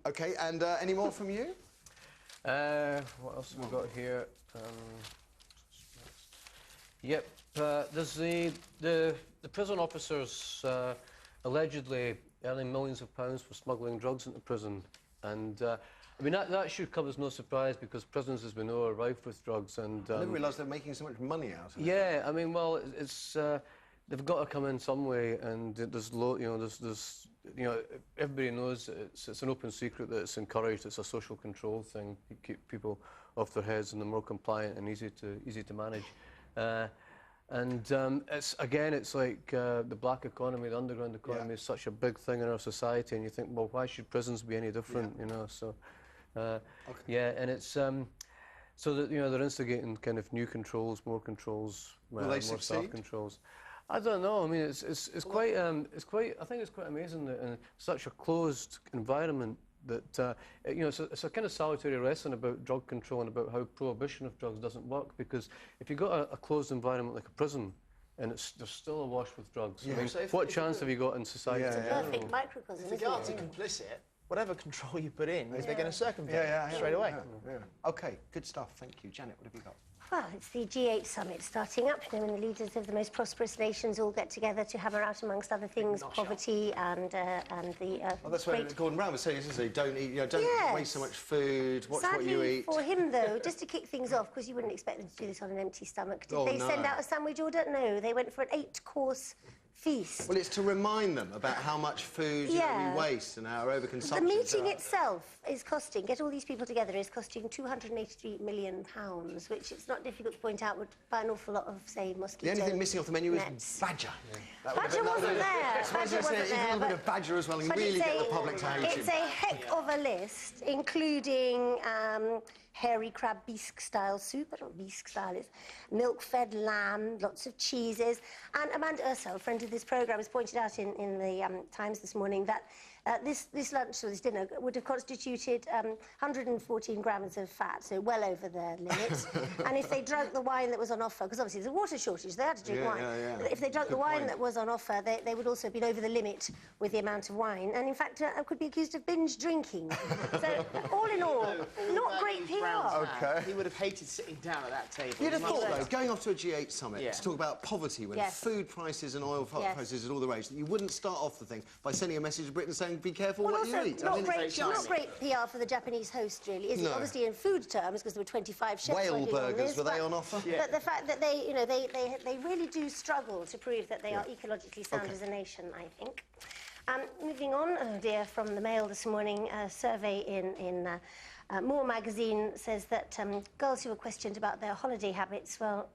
OK, and any more from you? What else have we got here? Yep, there's the prison officers allegedly earning millions of pounds for smuggling drugs into prison, and I mean that should come as no surprise because prisons, as we know, are rife with drugs. And I never realised they're making so much money out of it. Yeah, I mean, well, it's they've got to come in some way, and there's everybody knows it's an open secret that it's encouraged. It's a social control thing. You keep people off their heads, and they're more compliant and easy to manage. It's like the black economy, the underground economy is such a big thing in our society, and you think, well, why should prisons be any different? You know, so yeah, and it's so that they're instigating kind of new controls, more controls, more staff controls. I don't know. I mean, it's quite. I think it's quite amazing that in such a closed environment that it's a kind of solitary lesson about drug control and about how prohibition of drugs doesn't work. Because if you've got a closed environment like a prison, and they're still awash with drugs, I mean, what chance have you got in society? Perfect microcosm. If the guards are complicit, whatever control you put in, they're going to circumvent straight away. OK, good stuff. Thank you. Janet, what have you got? Well, it's the G8 summit starting up, when the leaders of the most prosperous nations all get together to hammer out, amongst other things, poverty and the. Well, that's what Gordon Brown was saying, isn't he? Don't eat, don't waste so much food. Watch what you eat. For him, though, just to kick things off, because you wouldn't expect them to do this on an empty stomach. Did they send out a sandwich order? No, they went for an 8-course feast. Well, it's to remind them about how much food we waste and our overconsumption. The meeting itself is costing, get all these people together, is costing £283 million, which it's not difficult to point out would buy an awful lot of, say, mosquito The only thing missing off the menu nets. is badger. Badger wasn't there. Badger wasn't there. Even a little bit of badger as well, and really get the public to hate him. It's a heck of a list, including hairy crab bisque-style soup. I don't know bisque-style is. Milk-fed lamb, lots of cheeses. And Amanda Ursel, friend of this programme, has pointed out in the Times this morning that this lunch or this dinner would have constituted 114 grams of fat, so well over the limit. And if they drank the wine that was on offer, because obviously there's a water shortage, they had to drink wine. If they drank the wine that was on offer, they would also have been over the limit with the amount of wine, and in fact could be accused of binge drinking. So all in all, not great PR. OK. He would have hated sitting down at that table. You'd have thought, though, going off to a G8 summit to talk about poverty when food prices and oil prices and all the rage, that you wouldn't start off the thing by sending a message to Britain saying, be careful what you eat. Not great PR for the Japanese host, really, is it? Obviously, in food terms, because there were 25 chefs Whale burgers, were they on offer? But the fact that they really do struggle to prove that they are ecologically sound as a nation, I think. Moving on, oh dear, from the Mail this morning, a survey in More magazine says that girls who are questioned about their holiday habits, well,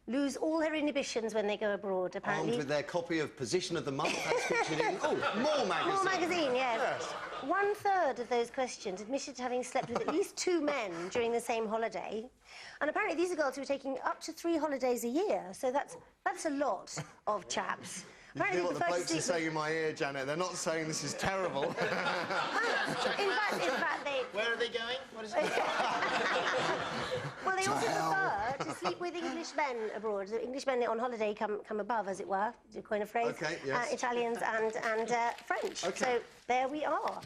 lose all their inhibitions when they go abroad, apparently. Armed with their copy of Position of the Month, that's pictured in... Oh, More magazine. More magazine, yes. 1/3 of those questioned admitted to having slept with at least 2 men during the same holiday. And apparently these are girls who are taking up to 3 holidays a year, so that's a lot of chaps. You hear what the blokes are saying in my ear, Janet. They're not saying this is terrible. in fact, they... Where are they going? What is it? Well, they also prefer to sleep with English men abroad. The English men on holiday come above, as it were, to coin a phrase. OK, yes. Italians and French. OK. So there we are.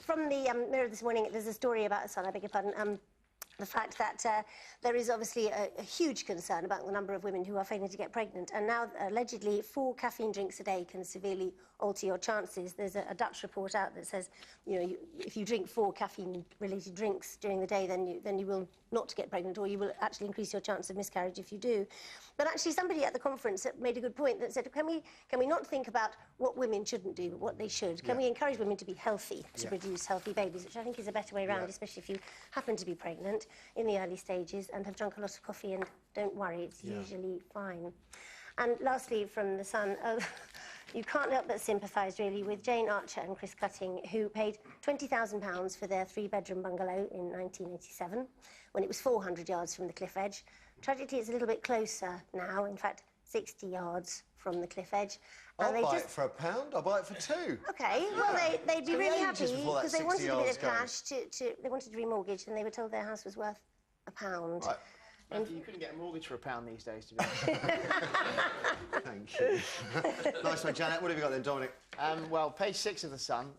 From the Mirror this morning, there's a story about... Sorry, I beg your pardon. The fact that there is obviously a huge concern about the number of women who are failing to get pregnant, and now allegedly 4 caffeine drinks a day can severely alter your chances. There's a Dutch report out that says, if you drink 4 caffeine-related drinks during the day, then you will not get pregnant, or you will actually increase your chance of miscarriage if you do. But actually, somebody at the conference made a good point that said, can we not think about what women shouldn't do, but what they should? Can we encourage women to be healthy, to produce healthy babies, which I think is a better way around, especially if you happen to be pregnant in the early stages and have drunk a lot of coffee, and don't worry, it's usually fine. And lastly, from The Sun, you can't help but sympathise, really, with Jane Archer and Chris Cutting, who paid £20,000 for their 3-bedroom bungalow in 1987, when it was 400 yards from the cliff edge. Tragically, it's a little bit closer now, in fact, 60 yards from the cliff edge. And I'll buy it for £1, I'll buy it for 2. OK, well, they'd be really happy, because they wanted a bit of cash they wanted to remortgage, and they were told their house was worth £1. Right. Matthew, you couldn't get a mortgage for £1 these days, to be honest. Thank you. Nice one, Janet. What have you got then, Dominic? Well, page 6 of The Sun,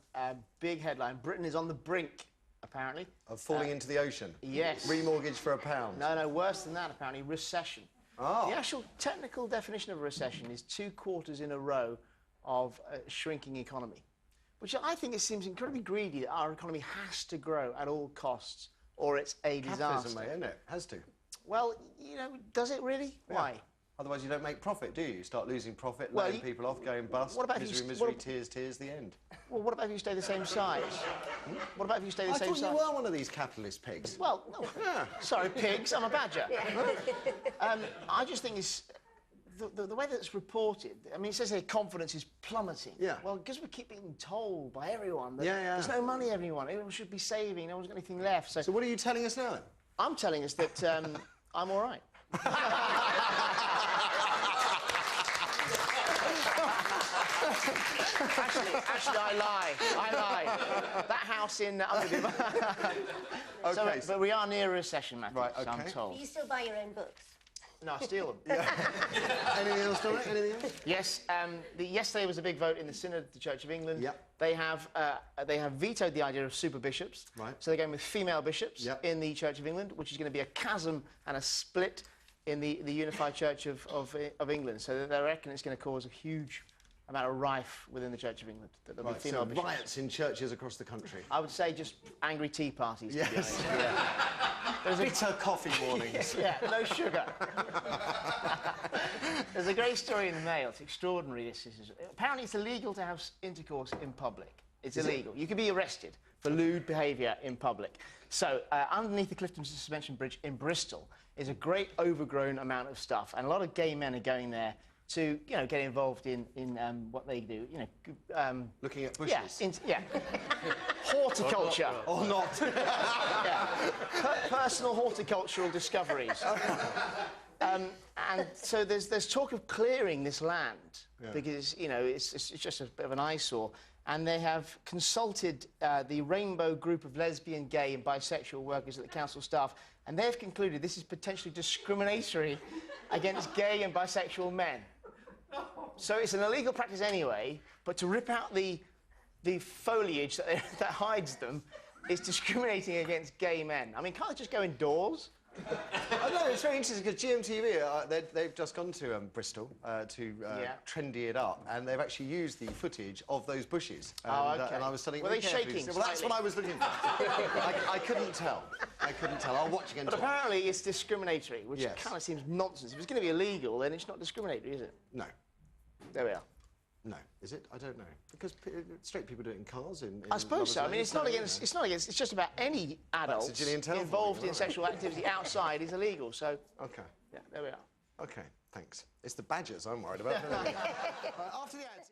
big headline, Britain is on the brink, apparently. Of falling into the ocean? Yes. Remortgage for £1? No, worse than that, apparently, recession. Oh. The actual technical definition of a recession is 2 quarters in a row of a shrinking economy, which I think it seems incredibly greedy that our economy has to grow at all costs, or it's a disaster. Capitalism, mate, isn't it? Has to. Well, you know, does it really? Yeah. Why? Otherwise you don't make profit, do you? You start losing profit, laying people off, going bust, what about misery, tears, the end. Well, what about if you stay the same size? What about if you stay the same size? I thought you were one of these capitalist pigs. Well, no. Yeah. Sorry, pigs, I'm a badger. I just think it's... The way that it's reported, I mean, it says here confidence is plummeting. Yeah. Well, because we keep being told by everyone that there's no money, everyone should be saving, no one's got anything left. So what are you telling us now, then? I'm telling us that I'm all right. Actually, I lie. That house in... Okay. So, but we are near a recession, Matthew, right, okay. so I'm told. Do you still buy your own books? No, I steal them. Anything else, Dominic? Anything else? Yes. Yesterday was a big vote in the Synod of the Church of England. Yep. They have vetoed the idea of super bishops. Right. So they're going with female bishops in the Church of England, which is going to be a chasm and a split in the unified Church of England. So they reckon it's going to cause a huge amount of rife within the Church of England. That there'll be female bishops. Riots in churches across the country. I would say just angry tea parties. Yes. To be honest. Yeah. There's bitter coffee warnings. Yeah, no sugar. There's a great story in the Mail. It's extraordinary. This is apparently it's illegal to have intercourse in public. It's illegal. You can be arrested for lewd behaviour in public. So underneath the Clifton Suspension Bridge in Bristol is a great overgrown amount of stuff, and a lot of gay men are going there to, you know, get involved in what they do, you know. Looking at bushes. Yeah. Horticulture. Or not. Yeah. Personal horticultural discoveries. And so there's talk of clearing this land because, you know, it's just a bit of an eyesore. And they have consulted the Rainbow group of lesbian, gay and bisexual workers at the council staff, and they've concluded this is potentially discriminatory against gay and bisexual men. So it's an illegal practice anyway, but to rip out the foliage that hides them is discriminating against gay men. I mean, can't they just go indoors? I know, it's very interesting because GMTV, they've just gone to Bristol to trendy it up, and they've actually used the footage of those bushes. And, and I was studying. Were they shaking? Well, that's what I was looking for. I couldn't tell. I'll watch again. But apparently it's discriminatory, which kind of seems nonsense. If it's going to be illegal, then it's not discriminatory, is it? No. There we are. No, is it? I don't know. Because straight people do it in cars. I suppose so. I mean, it's not against. It's just about any adult involved in sexual activity outside is illegal. So. Okay. Yeah, there we are. Okay, thanks. It's the badgers I'm worried about. After the ads.